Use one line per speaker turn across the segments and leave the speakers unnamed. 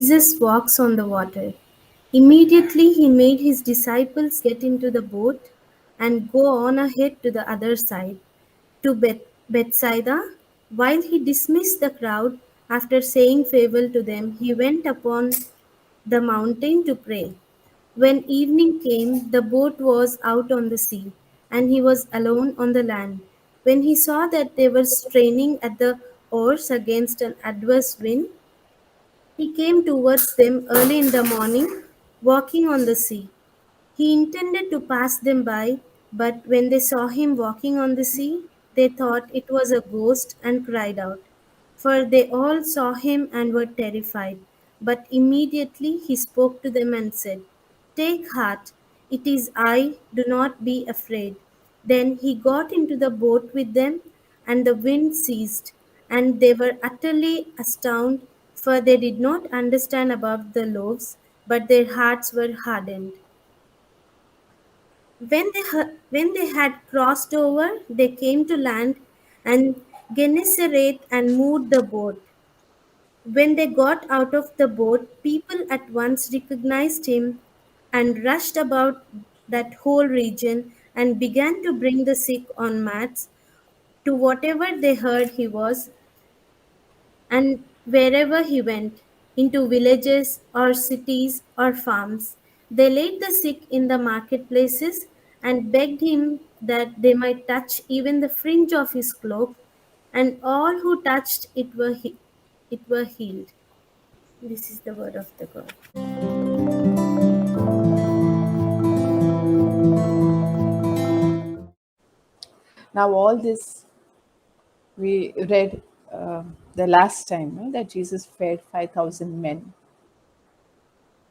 Jesus walks on the water. Immediately he made his disciples get into the boat and go on ahead to the other side, to Bethsaida. While he dismissed the crowd, after saying farewell to them, he went upon the mountain to pray. When evening came, the boat was out on the sea, and he was alone on the land. When he saw that they were straining at the oars against an adverse wind, he came towards them early in the morning, walking on the sea. He intended to pass them by, but when they saw him walking on the sea, they thought it was a ghost and cried out. For they all saw him and were terrified. But immediately he spoke to them and said, "Take heart, it is I, do not be afraid." Then he got into the boat with them, and the wind ceased, and they were utterly astounded, for they did not understand about the loaves, but their hearts were hardened. When they had crossed over, they came to land and Gennesaret and moved the boat. When they got out of the boat, people at once recognized him and rushed about that whole region and began to bring the sick on mats to whatever they heard he was, and wherever he went, into villages or cities or farms, they laid the sick in the marketplaces and begged him that they might touch even the fringe of his cloak, and all who touched it were healed. This is the word of the God.
Now, all this we read the last time, no, that Jesus fed 5,000 men,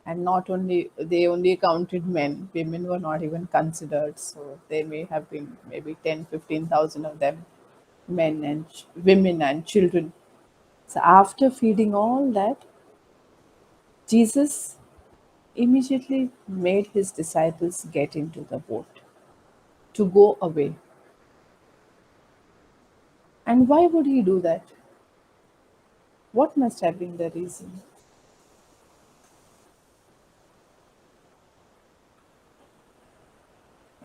and not only they only counted men, women were not even considered. So there may have been maybe 10, 15,000 of them, men and women and children. So after feeding all that, Jesus immediately made his disciples get into the boat to go away. And why would he do that? What must have been the reason?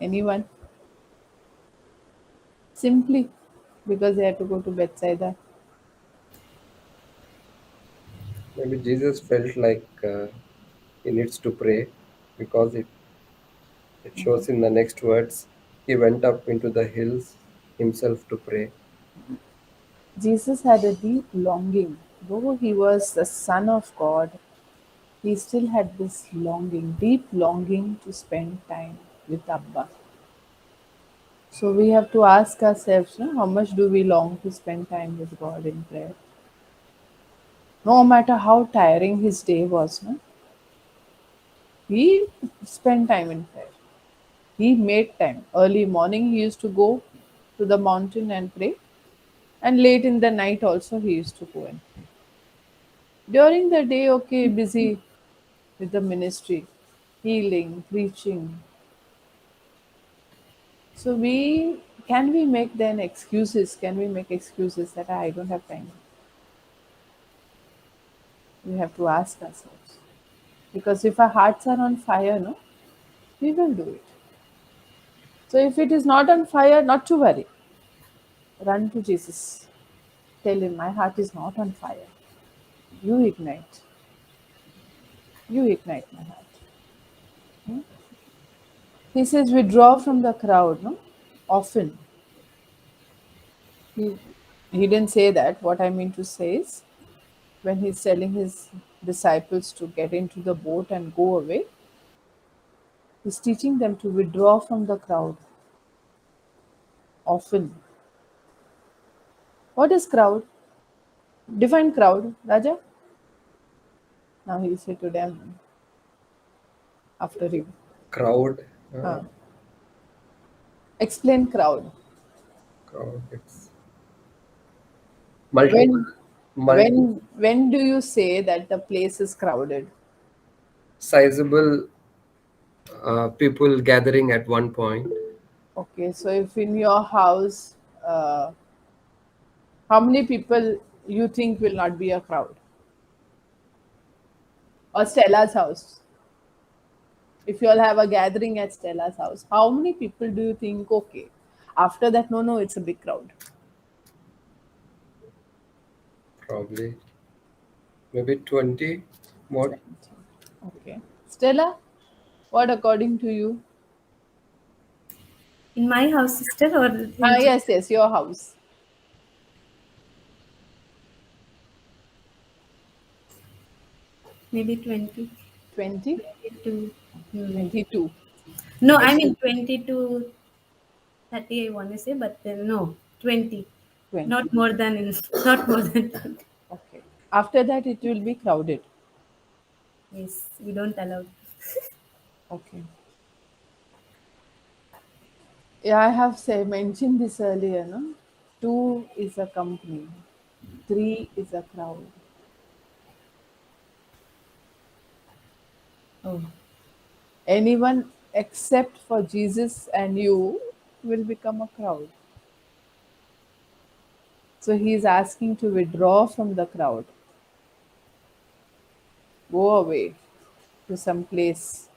Anyone? Simply because they had to go to Bethsaida.
Maybe Jesus felt like he needs to pray because it shows in the next words, he went up into the hills himself to pray.
Jesus had a deep longing. Though he was the Son of God, he still had this longing, deep longing to spend time with Abba. So we have to ask ourselves, no, how much do we long to spend time with God in prayer? No matter how tiring his day was, no, he spent time in prayer. He made time. Early morning he used to go to the mountain and pray, and late in the night also he used to go and pray. During the day, okay, busy with the ministry, healing, preaching. So we make then excuses? Can we make excuses that I don't have time? We have to ask ourselves. Because if our hearts are on fire, no, we will do it. So if it is not on fire, not to worry. Run to Jesus. Tell him, my heart is not on fire. You ignite. You ignite my heart. Hmm? He says, withdraw from the crowd, no? Often. He, he didn't say that. What I mean to say is, when he's telling his disciples to get into the boat and go away, he's teaching them to withdraw from the crowd often. What is crowd? Define crowd, Raja. Now he'll say to them after him.
Crowd,
Huh. Explain crowd.
crowd, it's multiple,
When
multi
when do you say that the place is crowded?
sizable people gathering at one point.
Okay, so if in your house, uh, how many people you think will not be a crowd? or Stella's house. If you all have a gathering at Stella's house, how many people do you think? Okay, after that, no, no, it's a big crowd.
Probably maybe 20 more.
20. Okay. Stella, what according to you?
In my house, sister, or
Ah,
in
yes, yes, your house.
maybe 20,
20?
22. Hmm.
22.
No,
Okay,
I
so
mean 20 to 30, I want to say, but then no, 20.
20.
Not more than in, not more than 20.
Okay. After that, it will be crowded.
Yes, we don't allow.
Okay. Yeah, I have mentioned this earlier, no? Two is a company, three is a crowd.
Oh,
Anyone except for Jesus and you will become a crowd. So he is asking to withdraw from the crowd, go away to some place.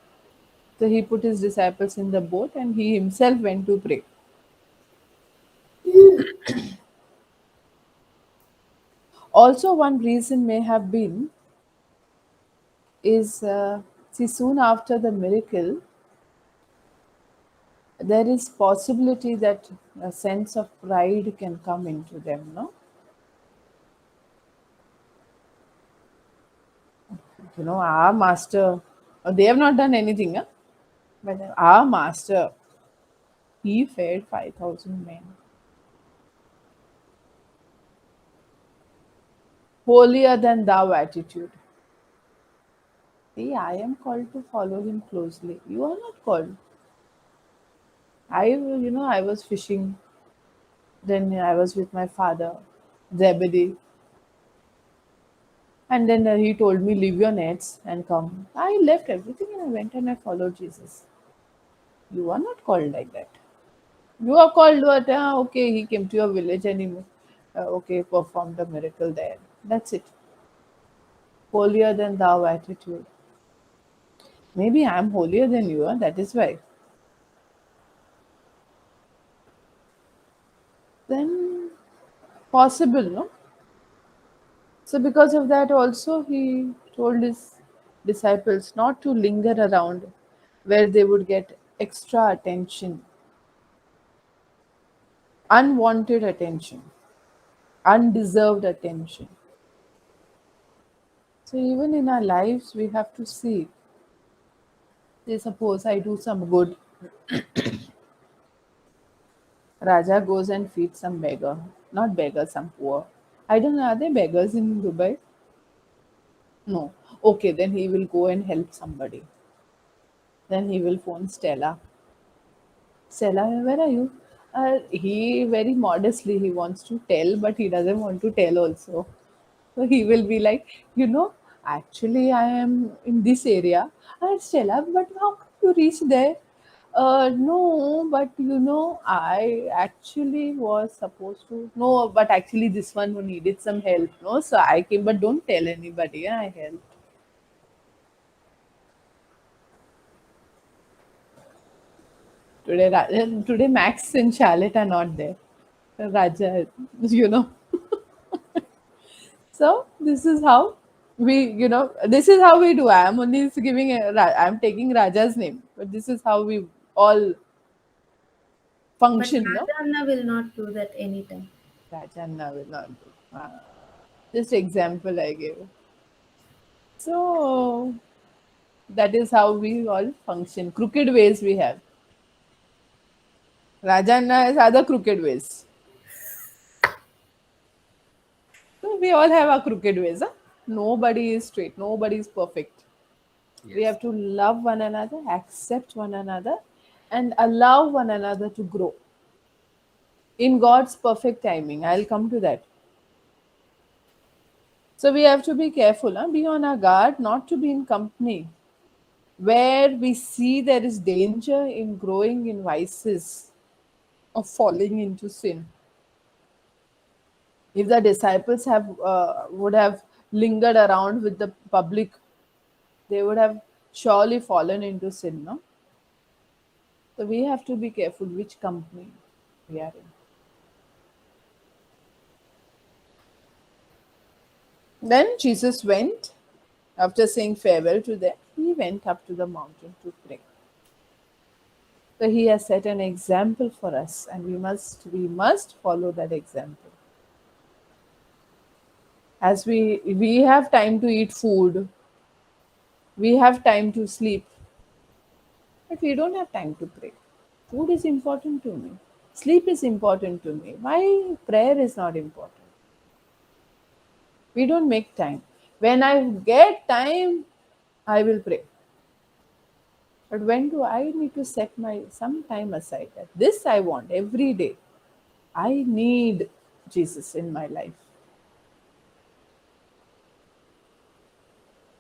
So he put his disciples in the boat and he himself went to pray. Also, one reason may have been is see, soon after the miracle, there is possibility that a sense of pride can come into them, no? Our master, they have not done anything, huh? But our master, he fed 5,000 men. Holier than thou attitude. See, I am called to follow him closely. You are not called. I was fishing. Then I was with my father, Zebedee. And then he told me, leave your nets and come. I left everything and I went and I followed Jesus. You are not called like that. You are called what? Okay, he came to your village and he, okay, performed a miracle there. That's it. Holier than thou attitude. Maybe I am holier than you, that is why. Then possible, no? So because of that also he told his disciples not to linger around where they would get extra attention, unwanted attention, undeserved attention. So even in our lives we have to see. Say suppose I do some good, Raja goes and feeds some beggar, not beggar, some poor. I don't know, are there beggars in Dubai? No. Okay, then he will go and help somebody. Then he will phone Stella. Stella, where are you? He very modestly he wants to tell, but he doesn't want to tell also. So he will be like, actually I am in this area. Stella, but how come you reach there? No, but I actually was supposed to. No, but actually this one who needed some help. No, so I came, but don't tell anybody. I helped. Today Max and Charlotte are not there. Raja, you know. So this is how this is how we do. I am only giving I am taking Raja's name, but this is how we all
but
function, no?
Rajanna will not do that anytime.
Rajanna will not do. Just example I gave. So that is how we all function. Crooked ways we have. Rajanna has other crooked ways. So we all have our crooked ways. Huh? Nobody is straight. Nobody is perfect. We
Yes.
have to love one another, accept one another, and allow one another to grow in God's perfect timing. I'll come to that. So we have to be careful, be on our guard, not to be in company where we see there is danger in growing in vices or falling into sin. If the disciples have would have lingered around with the public, They would have surely fallen into sin, no? So we have to be careful which company we are in. Then Jesus went, after saying farewell to them, he went up to the mountain to pray. So he has set an example for us, and we must follow that example. As we have time to eat food, we have time to sleep, but we don't have time to pray. Food is important to me. Sleep is important to me. Why prayer is not important? We don't make time. When I get time, I will pray. But when do I need to set my some time aside? That this I want every day. I need Jesus in my life.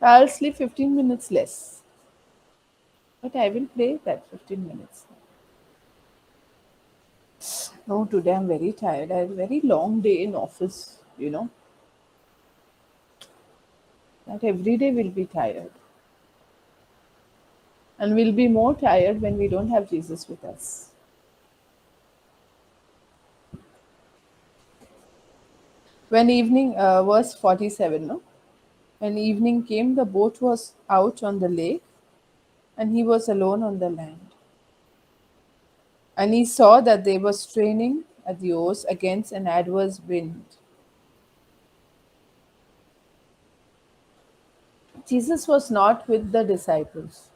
I'll sleep 15 minutes less, but I will pray that 15 minutes. No, today I'm very tired. I had a very long day in office, That every day will be tired. And we'll be more tired when we don't have Jesus with us. When evening, verse 47, no? When evening came, the boat was out on the lake, and he was alone on the land. And he saw that they were straining at the oars against an adverse wind. Jesus was not with the disciples,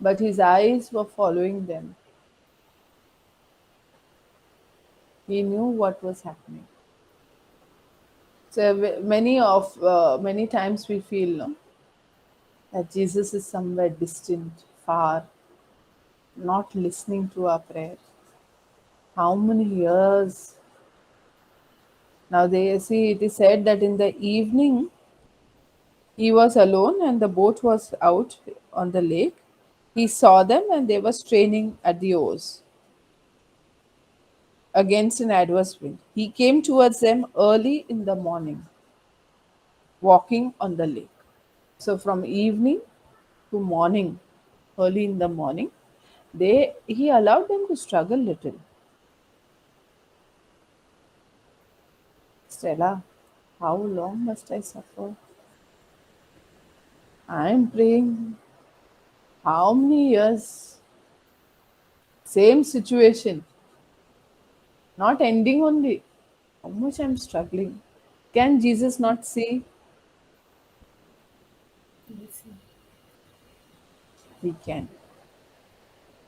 but his eyes were following them. He knew what was happening. So many times we feel, no, that Jesus is somewhere distant, far, not listening to our prayer. How many years? Now they see it is said that in the evening he was alone and the boat was out on the lake. He saw them and they were straining at the oars against an adverse wind. He came towards them early in the morning, walking on the lake. So from evening to morning, early in the morning, he allowed them to struggle little. Stella, how long must I suffer? I am praying how many years? Same situation, not ending only. How much I'm struggling. Can Jesus not see?
Yes.
He can.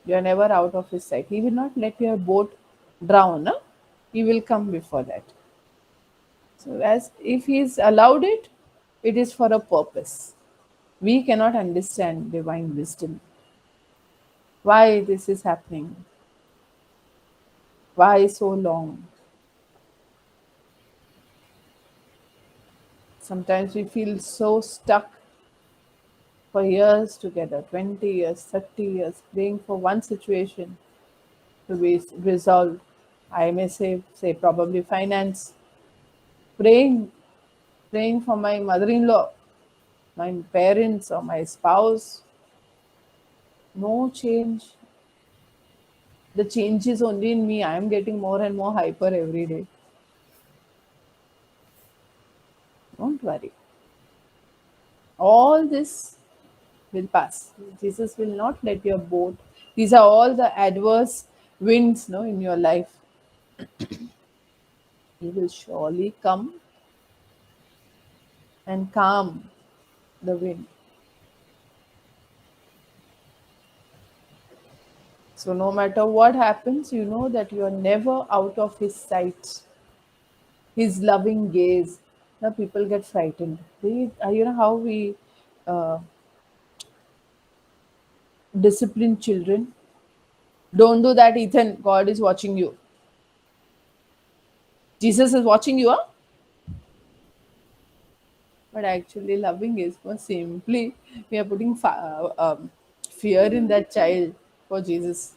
You are never out of his sight. He will not let your boat drown. Huh? He will come before that. So as if he's allowed it, it is for a purpose. We cannot understand divine wisdom. Why this is happening? Why so long? Sometimes we feel so stuck for years together, 20 years, 30 years, praying for one situation to be resolved. I may say probably finance, praying, praying for my mother-in-law, my parents or my spouse. No change. The change is only in me. I am getting more and more hyper every day. Don't worry. All this will pass. Jesus will not let your boat. These are all the adverse winds, no, in your life. He will surely come and calm the wind. So no matter what happens, you know that you are never out of his sight, his loving gaze. Now people get frightened. You know how we uh, discipline children. Don't do that, Ethan. God is watching you. Jesus is watching you, huh? But actually, loving is more simply we are putting fear in that child for Jesus.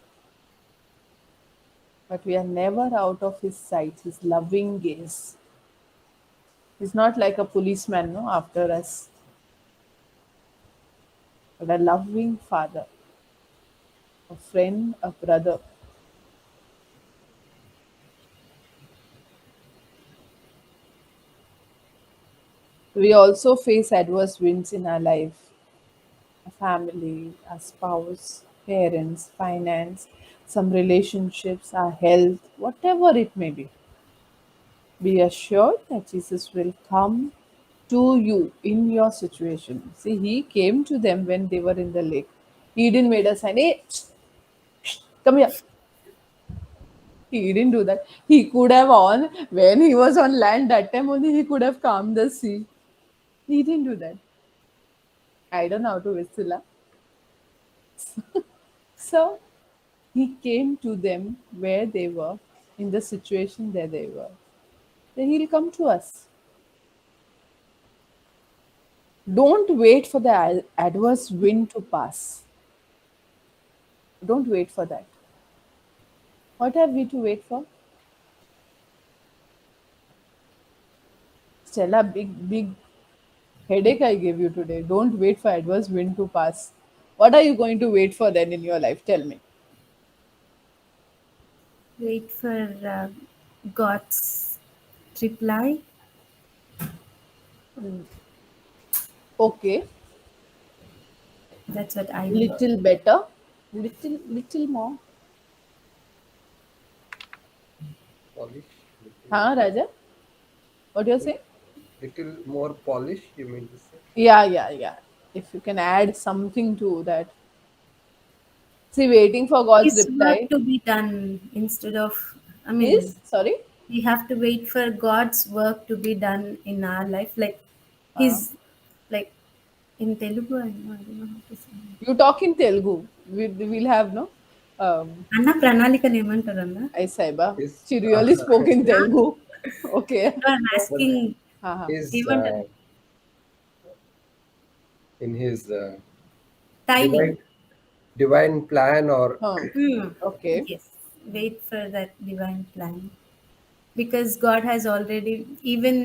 But we are never out of his sight, his loving gaze. He's not like a policeman, no, after us. but a loving father, a friend, a brother. We also face adverse winds in our life, a family, a spouse, parents, finance, some relationships, our health, whatever it may be. Be assured that Jesus will come to you in your situation. See, he came to them when they were in the lake. He didn't made a sign, hey, come here. He didn't do that. He could have on when he was on land that time only he could have calmed the sea. He didn't do that. I don't know how to whistle. So he came to them where they were, in the situation that they were. Then he'll come to us. Don't wait for the adverse wind to pass. Don't wait for that. What have we to wait for? Stella, big headache I gave you today. Don't wait for adverse wind to pass. What are you going to wait for then in your life? Tell me.
Wait for God's reply.
Okay,
That's what I will.
little better, little more.
Polish,
Huh, Raja? What you're saying?
little more polish, you mean to say?
Yeah. If you can add something to that. See, waiting for God's
His work
reply
to be done instead of, I
is
mean,
sorry.
we have to wait for God's work to be done in our life. Like
Uh,
His, like in Telugu, I don't know how to say.
you talk in Telugu. We'll have no.
అన్న ప్రణాళికని ఏమంటారన్న?
I Saiba.
His
She really spoke in
Huh?
Telugu. Okay.
No, I'm
no, but
asking
Uh-huh.
his
ఏమంటారు?
in his
Timing.
divine divine plan or
Huh.
Hmm.
Okay.
Yes. Wait for that divine plan. Because God has already, even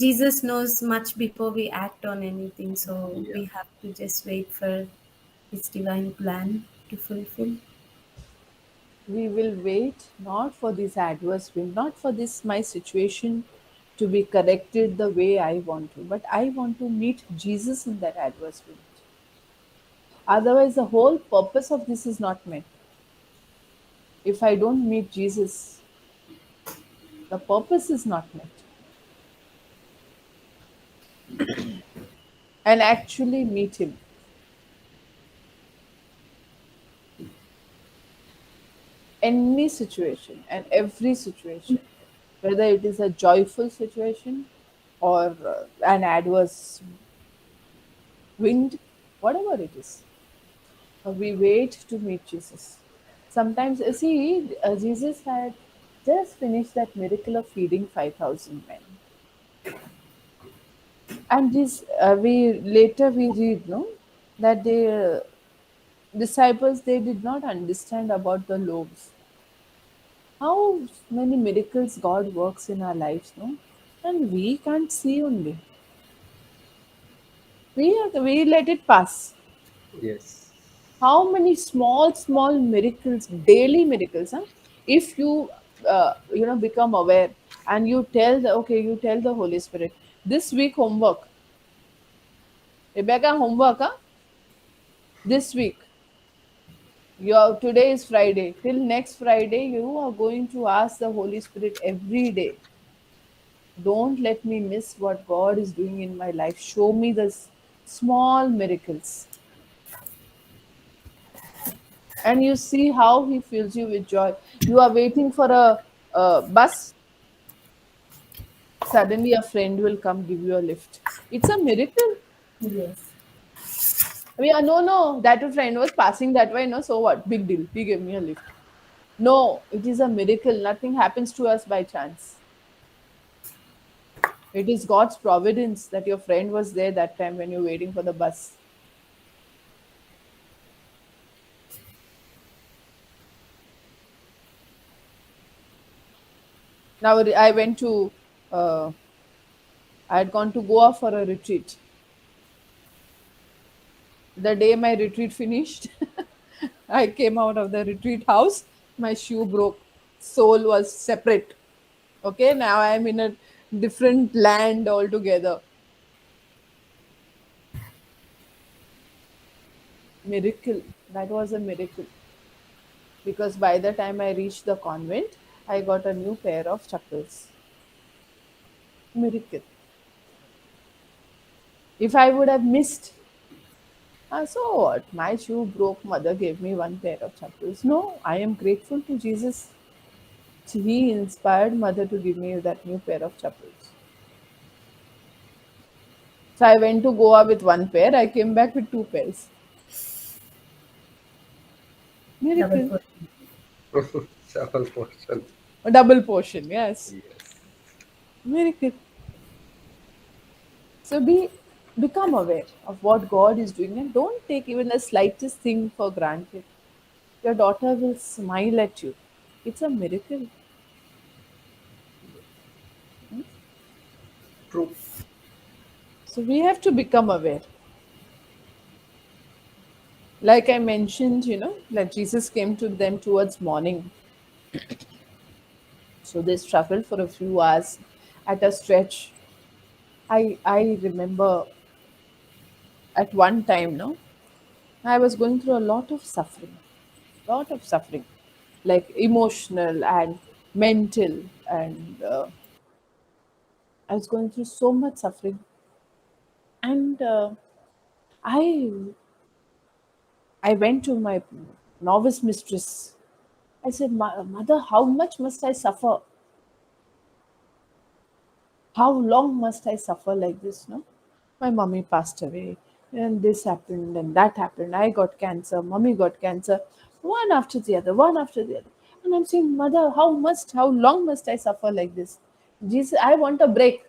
Jesus knows much before we act on anything. So
yeah.
we have to just wait for His divine plan to fulfill.
We will wait not for this adverse wind, not for this my situation to be corrected the way I want to, but I want to meet Jesus in that adverse wind. Otherwise, the whole purpose of this is not met. If I don't meet Jesus, the purpose is not met. And actually meet Him. Any situation and every situation, whether it is a joyful situation or an adverse wind, whatever it is, we wait to meet Jesus. Sometimes, see, Jesus had just finished that miracle of feeding 5,000 men. And this, we later we read, no, that the disciples they did not understand about the loaves. How many miracles God works in our lives, no? And we can't see only. We let it pass.
Yes.
How many small miracles, daily miracles, huh? If you become aware and you tell you tell the Holy Spirit, this week homework, Rebecca, homework, huh? This week. Today is Friday. Till next Friday, you are going to ask the Holy Spirit every day. Don't let me miss what God is doing in my life. Show me the small miracles. And you see how He fills you with joy. You are waiting for a bus, suddenly a friend will come give you a lift. It's a miracle.
Yes.
I mean, no, that friend was passing that way. No, so what? Big deal. He gave me a lift. No, it is a miracle. Nothing happens to us by chance. It is God's providence that your friend was there that time when you're waiting for the bus. Now I went to, I had gone to Goa for a retreat. The day my retreat finished, I came out of the retreat house, my shoe broke. Sole was separate. Okay, now I am in a different land altogether. Miracle. That was a miracle. Because by the time I reached the convent, I got a new pair of chappals. Miracle. If I would have missed, so what? My shoe broke, mother gave me one pair of chappals. No, I am grateful to Jesus. He inspired mother to give me that new pair of chappals. So I went to Goa with one pair, I came back with two pairs.
Double
Miracle.
portion.
Double portion.
A double portion, yes.
Yes.
Miracle. So become aware of what God is doing and don't take even the slightest thing for granted. Your daughter will smile at you. It's a miracle.
True.
So we have to become aware. Like I mentioned, that Jesus came to them towards morning. So they struggled for a few hours at a stretch. I remember at one time, no, I was going through a lot of suffering, like emotional and mental, and I was going through so much suffering. And I I went to my novice mistress. I said, Mother, how much must I suffer? How long must I suffer like this? No, my mummy passed away, and this happened, and that happened. I got cancer, mummy got cancer, one after the other, one after the other. And I'm saying, Mother, how long must I suffer like this? Jesus, I want a break.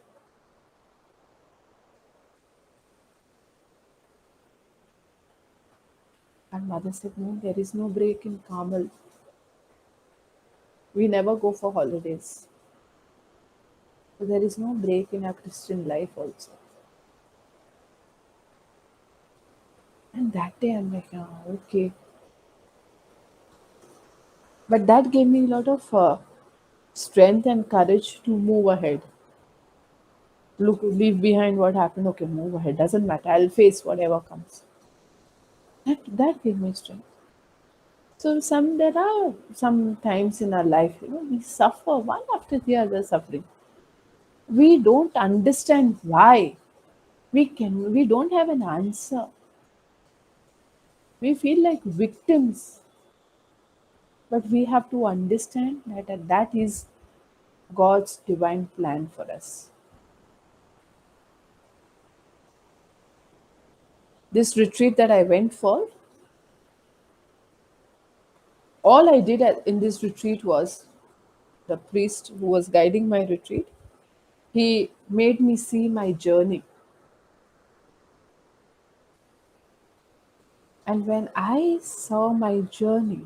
And mother said, No, there is no break in Carmel. We never go for holidays. So there is no break in our Christian life also. And that day I'm like, okay. But that gave me a lot of strength and courage to move ahead. Look, leave behind what happened. Okay, move ahead. Doesn't matter. I'll face whatever comes. That gave me strength. So there are some times in our life, we suffer one after the other suffering. We don't understand why. We don't have an answer. We feel like victims, but we have to understand that is God's divine plan for us. This retreat that I went for, all I did in this retreat was the priest who was guiding my retreat. He made me see my journey. And when I saw my journey,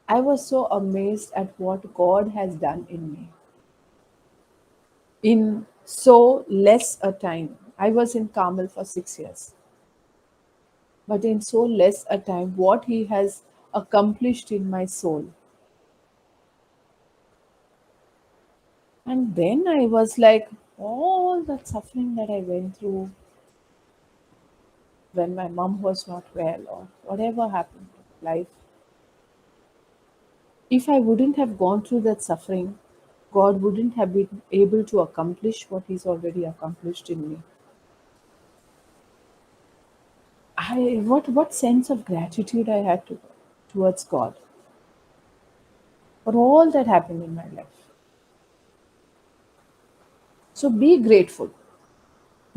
I was so amazed at what God has done in me. In so less a time, I was in Carmel for 6 years, but in so less a time, what He has accomplished in my soul. And then I was like, all that suffering that I went through when my mom was not well or whatever happened in life, if I wouldn't have gone through that suffering, God wouldn't have been able to accomplish what He's already accomplished in me. What sense of gratitude I had towards God for all that happened in my life. So be grateful.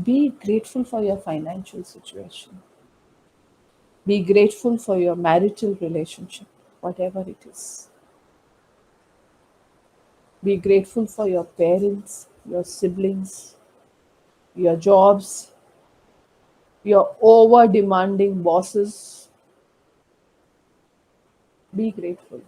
Be grateful for your financial situation. Be grateful for your marital relationship, whatever it is. Be grateful for your parents, your siblings, your jobs, your over demanding bosses. Be grateful.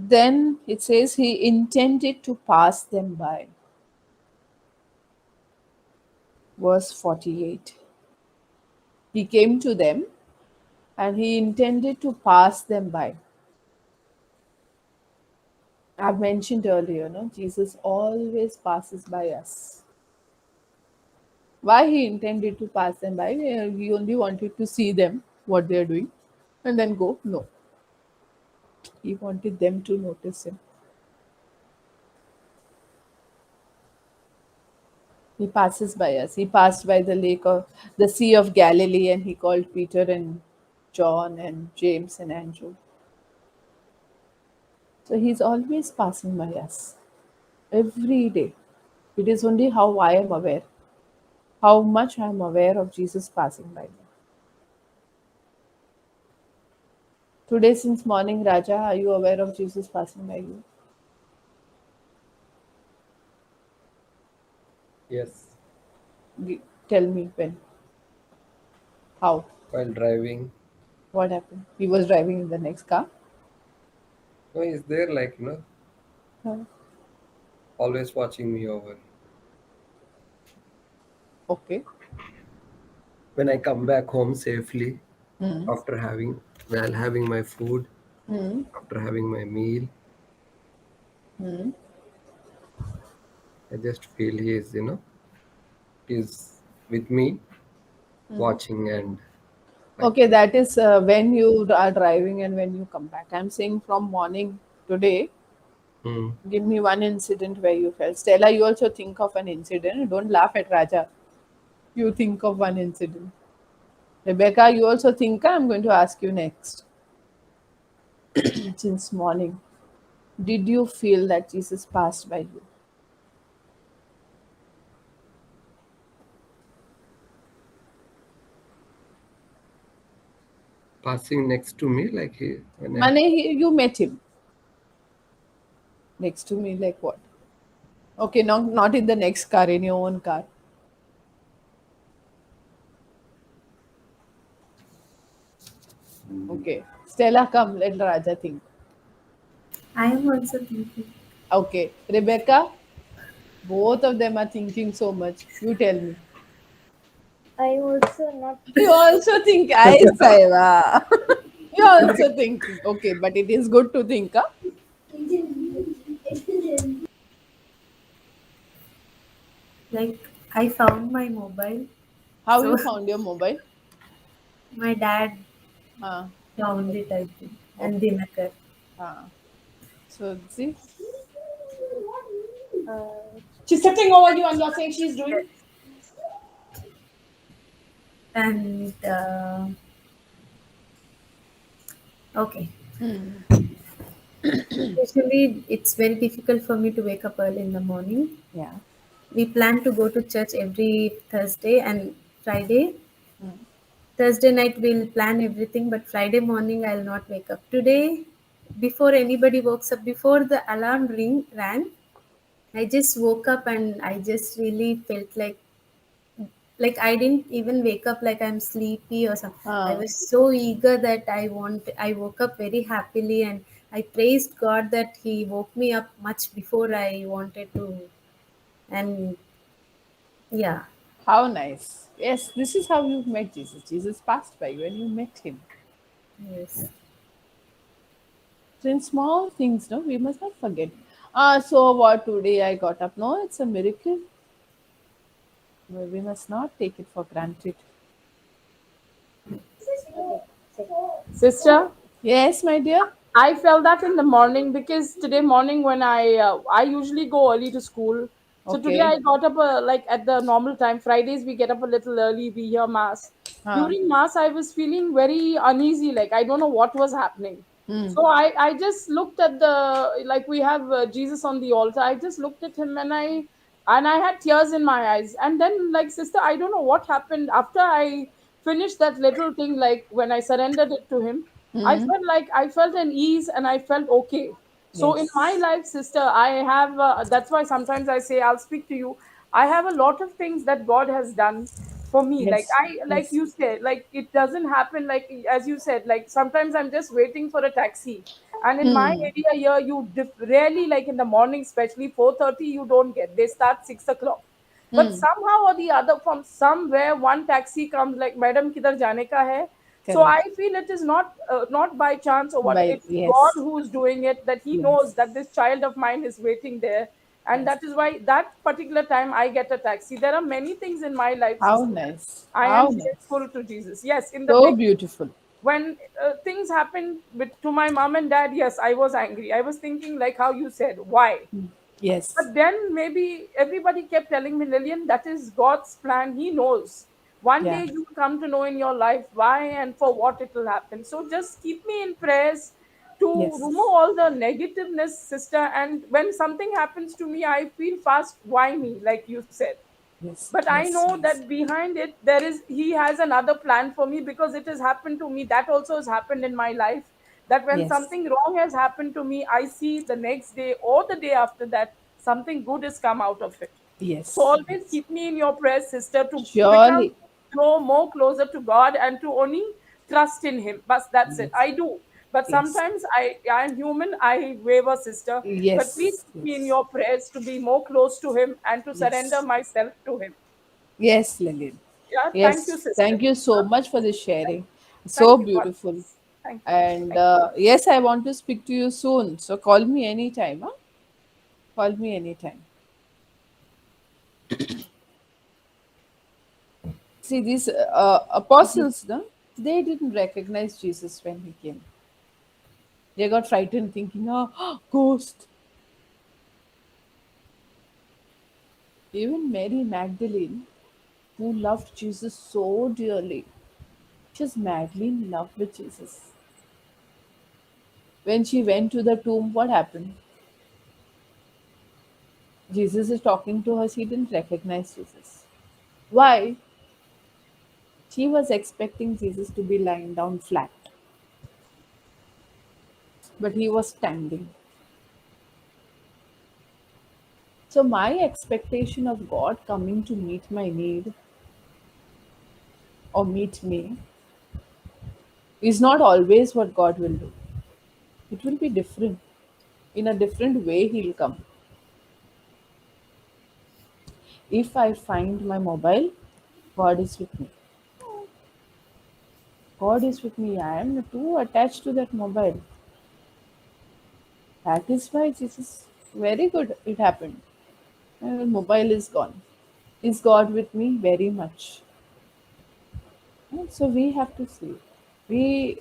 Then it says he intended to pass them by. Verse 48. He came to them and he intended to pass them by. I've mentioned earlier, no, Jesus always passes by us. Why he intended to pass them by? He only wanted to see them, what they are doing, and then go. No, he wanted them to notice him. He passes by us. He passed by the lake of the Sea of Galilee, and he called Peter and John and James and Andrew. So he's always passing by us every day. It is only how I am aware, how much I am aware of Jesus passing by me. Today, since morning, Raja, are you aware of Jesus passing by you?
Yes,
Tell me when, how,
while driving.
what happened? He was driving in the next car.
No, he's there, like,
Huh.
always watching me over.
Okay.
When I come back home safely
Hmm.
after while having my food,
Hmm.
after having my meal,
Hmm.
I just feel he's with me, watching and like,
Okay, that is when you are driving and when you come back. I'm saying from morning today,
hmm,
give me one incident where you felt. Stella, you also think of an incident. Don't laugh at Raja. You think of one incident. Rebecca, you also think. I'm going to ask you next. Since morning, did you feel that Jesus passed by you?
passing next to me, like when I
Mane, you met him next to me, like what? Okay, not in the next car, in your own car. Okay. Stella, come, let Raja think.
I am also thinking.
Okay. Rebecca, both of them are thinking so much. You tell me.
I also not.
You also think I Saiva. You're also thinking. Okay, but it is good to think, huh?
Like, I found my mobile,
How
so
you found your mobile?
my dad
Ah,
found it, I think, and
okay.
Dinakar.
Ah. So see,
Uh,
she's stepping over you and you're saying she's doing.
And okay, usually it's very difficult for me to wake up early in the morning.
Yeah.
We plan to go to church every Thursday and Friday.
Hmm.
Thursday night we'll plan everything, but Friday morning I'll not wake up. Today, before anybody wakes up, before the alarm rang, I just woke up and I just really felt like I didn't even wake up like I'm sleepy or something. I
Ah.
was so eager that I woke up very happily and I praised God that He woke me up much before I wanted to. And yeah,
How nice. Yes, this is how you met Jesus. Jesus passed by you and you met him.
yes.
So in small things, no, we must not forget. Ah, so what today I got up? No, it's a miracle. We must not take it for granted.
Sister,
Yes, my dear.
I felt that in the morning because today morning when I usually go early to school. So today
Okay.
I got up like at the normal time. Fridays we get up a little early. We hear mass.
Huh.
During mass, I was feeling very uneasy. Like I don't know what was happening.
Hmm.
So I just looked at the like we have Jesus on the altar. I just looked at him and I had tears in my eyes. And then like sister, I don't know what happened after I finished that little thing. Like when I surrendered it to him.
Hmm.
I felt an ease and I felt okay. So in my
Yes.
life, sister, I that's why sometimes I say I'll speak to you. I have a lot of things that God has done for me. Like
Yes.
I, like
Yes.
you said, like it doesn't happen, like as you said, like sometimes I'm just waiting for a taxi, and in my
Hmm.
area here, you rarely, like in the morning, especially 4:30, you don't get. They start 6 o'clock. But
Hmm.
somehow or the other, from somewhere, one taxi comes, like, Madam, kidhar jane ka hai? So
Correct.
I feel it is not by chance or what.
By
It's God
yes.
who is doing it. That He knows
Yes.
that this child of mine is waiting there, and
Yes.
that is why that particular time I get a taxi. There are many things in my life,
How
sister.
nice.
I
How
am
nice.
grateful to Jesus. Yes, in the
So
beginning,
beautiful.
when things happened to my mom and dad, yes, I was angry. I was thinking, like how you said, why?
Yes.
But then maybe everybody kept telling me, Lillian, that is God's plan. He knows. One
Yeah.
day you will come to know in your life why and for what it will happen. So just keep me in prayers to
Yes.
remove all the negativeness, sister. And when something happens to me, I feel fast, why me, like you said.
Yes.
But I
Yes.
know
Yes.
that behind it, He has another plan for me, because it has happened to me. That also has happened in my life. That when
Yes.
something wrong has happened to me, I see the next day or the day after that, something good has come out of it. So
Yes.
always
Yes.
keep me in your prayers, sister, to become
Surely.
more closer to God and to only trust in Him. But that's it.
Yes.
I do. But
Yes.
sometimes I am human. I waver, sister. But please
Yes.
keep me in
Yes.
your prayers to be more close to Him and to surrender
Yes.
myself to Him.
Yes, Lillian.
Yeah, thank you,
Yes.
sister.
Thank you so much for the sharing. So
Thank you. God
beautiful.
bless. Thank you.
And
Thank you.
yes, I want to speak to you soon. So call me anytime. Huh? Call me anytime. See, these apostles, no, they didn't recognize Jesus when he came. They got frightened, thinking, oh, ghost. Even Mary Magdalene, who loved Jesus so dearly, she was madly in love with Jesus. When she went to the tomb, what happened? Jesus is talking to her, she didn't recognize Jesus. Why? She was expecting Jesus to be lying down flat, but he was standing. So, my expectation of God coming to meet my need or meet me is not always what God will do. It will be different. In a different way, He'll come. If I find my mobile, God is with me. God is with me. I am too attached to that mobile. That is why Jesus, very good, it happened. And mobile is gone. Is God with me? Very much. So we have to see. We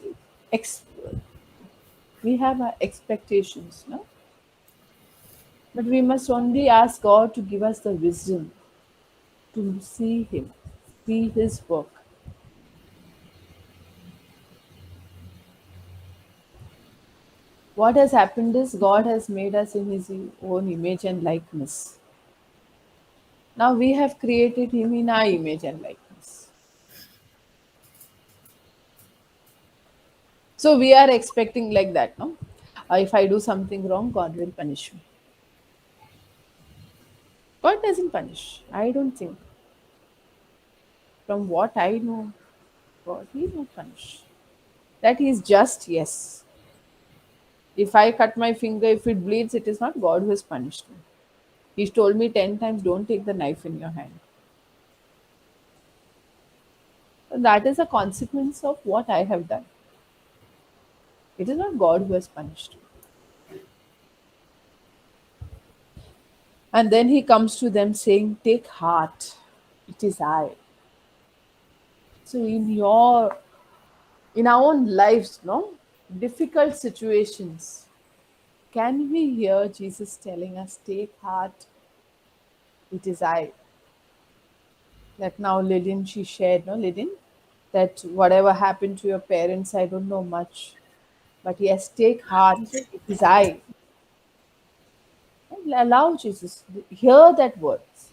ex- we have our expectations, no? But we must only ask God to give us the wisdom to see Him, see His work. What has happened is God has made us in His own image and likeness. Now we have created Him in our image and likeness. So we are expecting like that, no? If I do something wrong, God will punish me. God doesn't punish. I don't think. From what I know, God, He will punish. That is just yes. If I cut my finger, if it bleeds, it is not God who has punished me. He's told me 10 times, don't take the knife in your hand. So that is a consequence of what I have done. It is not God who has punished me. And then he comes to them saying, take heart, it is I. So in our own lives, no, difficult situations, can we hear Jesus telling us, take heart, it is I. Like now Lillian, she shared, no, Lillian, that whatever happened to your parents, I don't know much. But yes, take heart, it is I. And allow Jesus, hear that words.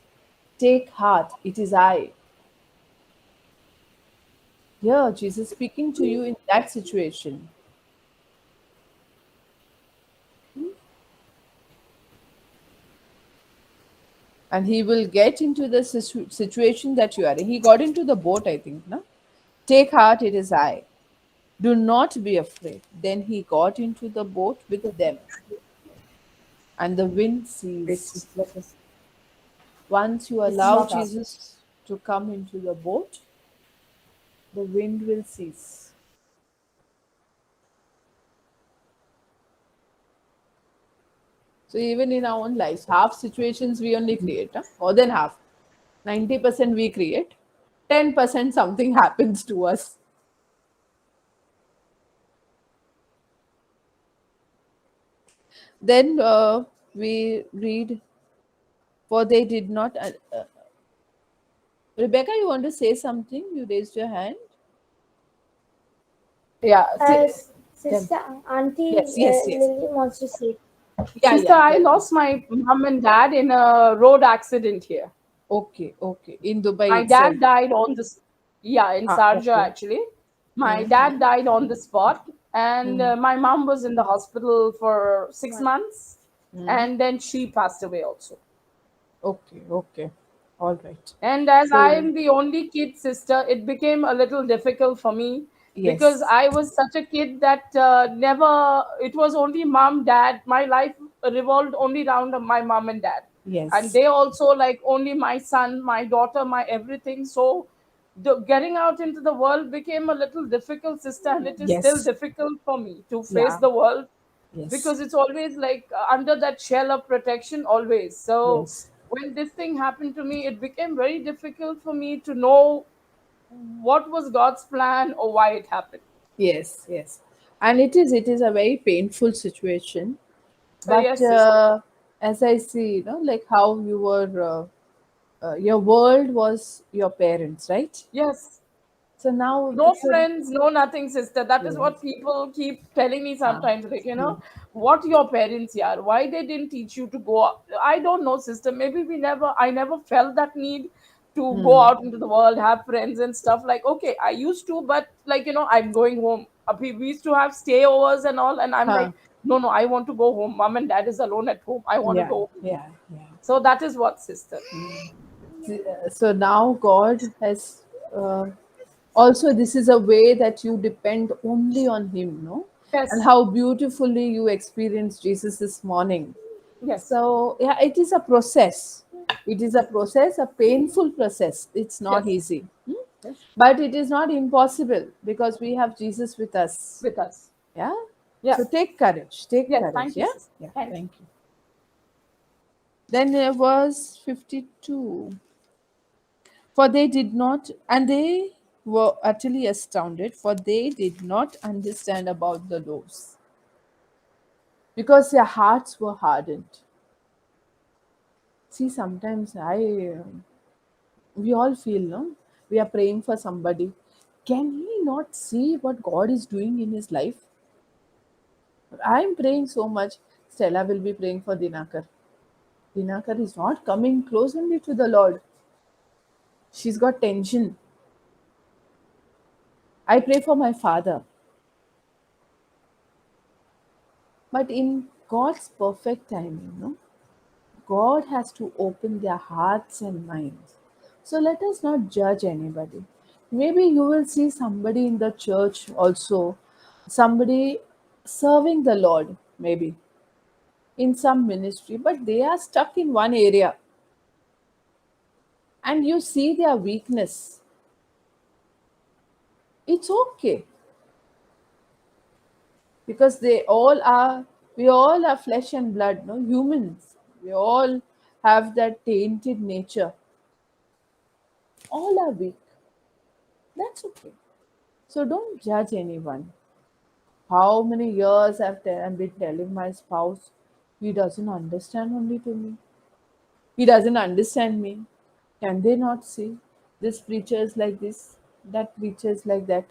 Take heart, it is I. Hear Jesus speaking to you in that situation. and he will get into the situation that you are in. He got into the boat, I think. No? Take heart, it is I. Do not be afraid. Then he got into the boat with them, and the wind ceased. Once you allow Jesus to come into the boat, the wind will cease. So even in our own lives, half situations we only create, huh? More than half. 90% we create, 10% something happens to us. Then we read, for they did not. Rebecca, you want to say something? You raised your hand.
Yeah.
Tell.
Sister, Auntie
Yes, yes, yes.
Lily wants to say.
Yeah,
Sister,
yeah.
I
Tell me.
lost my mom and dad in a road accident here.
Okay, okay. In Dubai
My
itself.
dad died on this, yeah, in
Ah,
Sharjah
okay.
actually. My
Mm-hmm.
dad died on the spot, and
Mm.
my mom was in the hospital for six
One.
months,
Mm.
and then she passed away also.
Okay, okay. All right.
And as I
So,
am the only kid sister, it became a little difficult for me because
yes,
I was such a kid that never, it was only mom, dad. My life revolved only around my mom and dad. And
yes,
they also like only my son, my daughter, my everything. So getting out into the world became a little difficult, sister. And it is still
yes,
difficult for me to face
yeah,
the world
yes,
because it's always like under that shell of protection always. So
yes,
when this thing happened to me, it became very difficult for me to know what was God's plan or why it happened.
yes, yes. And it is a very painful situation. But
Yes, sister.
as I see, like how you were, your world was your parents, right?
Yes.
So now
No
it's a
friends, no nothing, sister. That is
yes,
what people keep telling me
ah,
sometimes. Like,
hmm,
what your parents are, why they didn't teach you to go out. I don't know, sister. Maybe I never felt that need to go
hmm,
out into the world, have friends and stuff. Like, okay, I used to, but like, I'm going home. We used to have stayovers and all. And I'm
huh,
like, no, no, I want to go home. Mom and dad is alone at home. I want to
yeah,
go home.
yeah, yeah.
So that is what, sister.
So now God has also, this is a way that you depend only on Him, no? And
Yes.
how beautifully you experienced Jesus this morning.
Yes.
So yeah, it is a process. It is a process, a painful process. It's not
Yes.
easy.
Yes.
But it is not impossible because we have Jesus with us.
With us.
Yeah.
Yeah.
So take courage. Take
Yes.
courage.
Thank you,
Yeah.
sister.
Yeah.
Thank you.
Thank you. Then verse 52. For they did not, and they were utterly astounded, for they did not understand about the laws, because their hearts were hardened. See, sometimes we all feel, no, we are praying for somebody. Can he not see what God is doing in his life? I'm praying so much. Stella will be praying for Dinakar. Dinakar is not coming close only to the Lord. She's got tension. I pray for my father. But in God's perfect timing, no? God has to open their hearts and minds. So let us not judge anybody. Maybe you will see somebody in the church also, somebody serving the Lord, maybe in some ministry, but they are stuck in one area and you see their weakness. It's okay because we all are flesh and blood, no humans. We all have that tainted nature. All are weak. That's okay. So don't judge anyone. How many years I've been telling my spouse, he doesn't understand only to me. He doesn't understand me. Can they not see? This preacher is like this, that preacher is like that.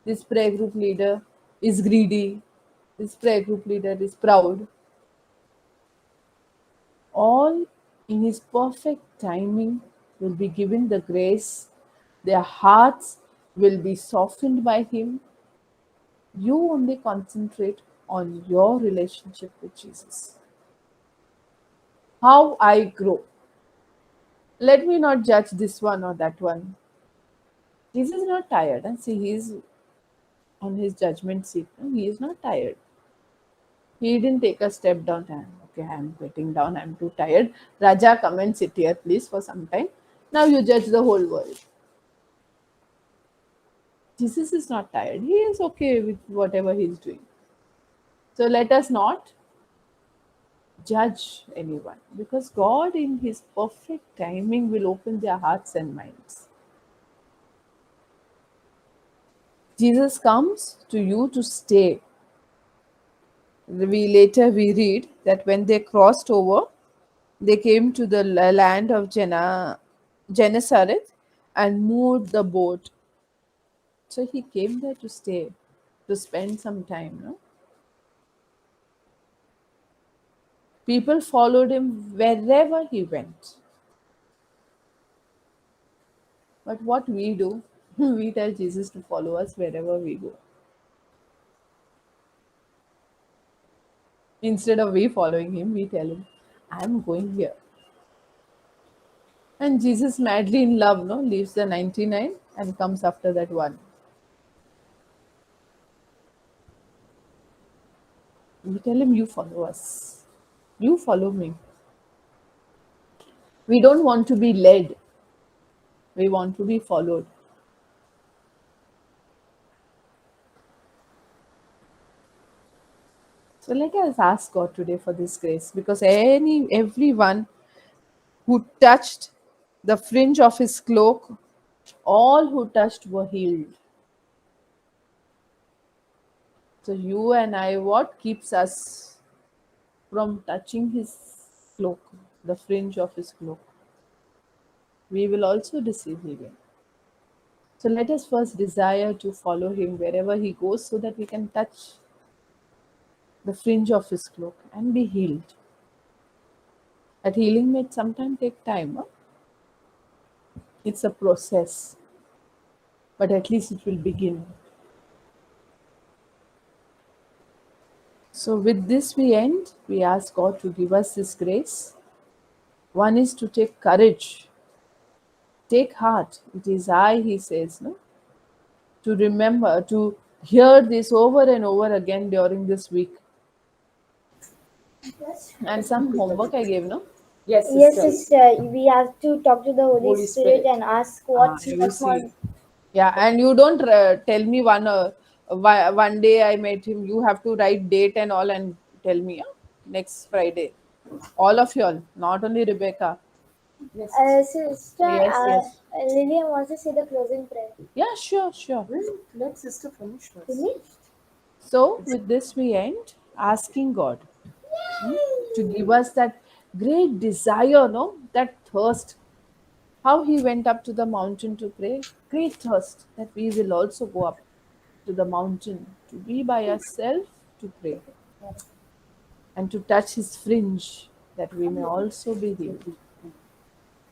This prayer group leader is greedy. This prayer group leader is proud. All in his perfect timing will be given the grace. Their hearts will be softened by him. You only concentrate on your relationship with Jesus. How I grow. Let me not judge this one or that one. Jesus is not tired. And see, he is on his judgment seat. No, he is not tired. He didn't take a step down and okay, I'm getting down, I'm too tired. Raja, come and sit here, please, for some time. Now you judge the whole world. Jesus is not tired. He is okay with whatever he's doing. So let us not judge anyone because God, in his perfect timing, will open their hearts and minds. Jesus comes to you to stay. We read that when they crossed over, they came to the land of Gennesaret and moved the boat. So he came there to stay, to spend some time. No? People followed him wherever he went. But what we do, we tell Jesus to follow us wherever we go. Instead of we following him, we tell him, I'm going here. And Jesus, madly in love, no, leaves the 99 and comes after that one. We tell him, you follow us. You follow me. We don't want to be led. We want to be followed. So let us ask God today for this grace because everyone who touched the fringe of his cloak, all who touched were healed. So you and I, what keeps us from touching his cloak, the fringe of his cloak? We will also receive healing. So let us first desire to follow him wherever he goes so that we can touch the fringe of his cloak and be healed. That healing may sometimes take time. Huh? It's a process, but at least it will begin. So, with this, we end. We ask God to give us this grace. One is to take courage, take heart. It is I, he says, no? To remember, to hear this over and over again during this week. And some homework I gave, no?
Yes,
Yes,
sister.
sister. We have to talk to the Holy
Holy
Spirit
Spirit.
and ask what
You
small.
see. Yeah, and you don't tell me one day I met him. You have to write date and all and tell me next Friday. All of y'all, not only Rebecca.
Yes,
Sister,
Yes, yes.
Lillian wants to say the closing prayer.
Yeah, sure, sure.
let sister finish first.
Finished?
So, with this, we end asking God to give us that great desire, no? That thirst. How he went up to the mountain to pray, great thirst that we will also go up to the mountain to be by ourselves to pray and to touch his fringe that we may also be healed.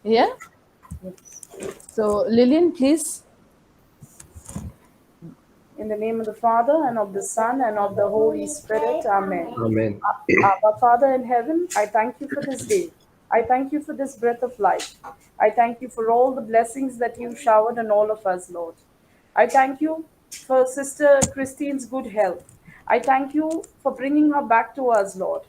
Yeah? So, Lillian, please.
In the name of the Father, and of the Son, and of the Holy Spirit. Amen.
Amen.
Abba, Father in heaven, I thank you for this day. I thank you for this breath of life. I thank you for all the blessings that you showered on all of us, Lord. I thank you for Sister Christine's good health. I thank you for bringing her back to us, Lord.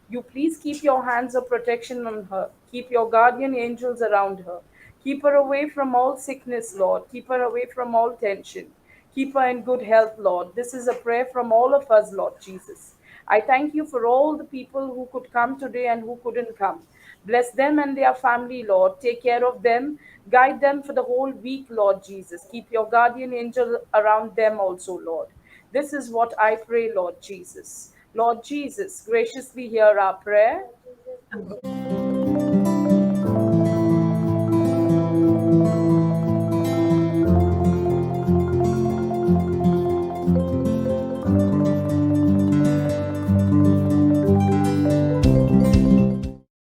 You please keep your hands of protection on her. Keep your guardian angels around her. Keep her away from all sickness, Lord. Keep her away from all tension. Keep her in good health, Lord. This is a prayer from all of us, Lord Jesus. I thank you for all the people who could come today and who couldn't come. Bless them and their family, Lord. Take care of them. Guide them for the whole week, Lord Jesus. Keep your guardian angel around them also, Lord. This is what I pray, Lord Jesus. Lord Jesus, graciously hear our prayer.